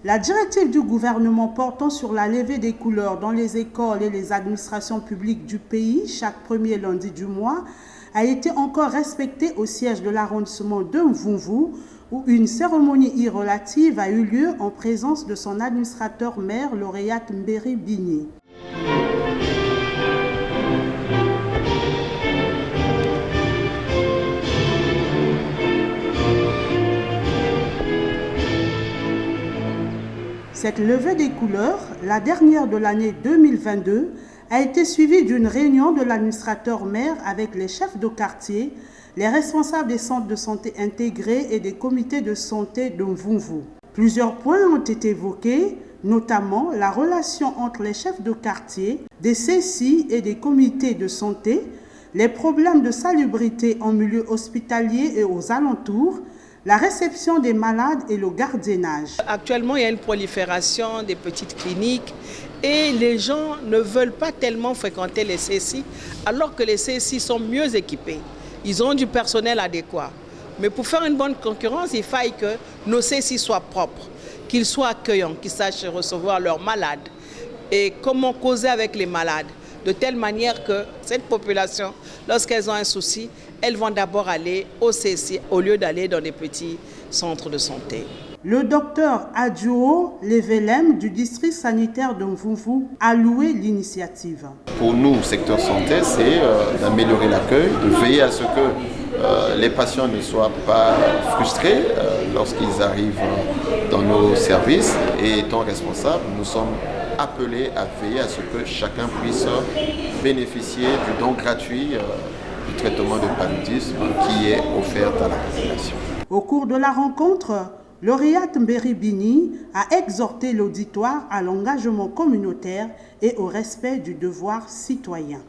La directive du gouvernement portant sur la levée des couleurs dans les écoles et les administrations publiques du pays chaque premier lundi du mois a été encore respectée au siège de l'arrondissement de Mvumvu, où une cérémonie irrelative a eu lieu en présence de son administrateur-maire, lauréate Mberi Bini. Cette levée des couleurs, la dernière de l'année 2022, a été suivie d'une réunion de l'administrateur-maire avec les chefs de quartier, les responsables des centres de santé intégrés et des comités de santé de Mvumvu. Plusieurs points ont été évoqués, notamment la relation entre les chefs de quartier, des CSI et des comités de santé, les problèmes de salubrité en milieu hospitalier et aux alentours, la réception des malades et le gardiennage. Actuellement, il y a une prolifération des petites cliniques et les gens ne veulent pas tellement fréquenter les CSI alors que les CSI sont mieux équipés. Ils ont du personnel adéquat. Mais pour faire une bonne concurrence, il faille que nos CSI soient propres, qu'ils soient accueillants, qu'ils sachent recevoir leurs malades et comment causer avec les malades. De telle manière que cette population, lorsqu'elles ont un souci, elles vont d'abord aller au CSI au lieu d'aller dans des petits centres de santé. Le docteur Adjuo Levelem du district sanitaire de Mvumvu a loué l'initiative. Pour nous, secteur santé, c'est d'améliorer l'accueil, de veiller à ce que les patients ne soient pas frustrés lorsqu'ils arrivent dans nos services. Et étant responsables, nous sommes appelés à veiller à ce que chacun puisse bénéficier du don gratuit du traitement de paludisme qui est offert à la population. Au cours de la rencontre, lauréate Mberi Bini a exhorté l'auditoire à l'engagement communautaire et au respect du devoir citoyen.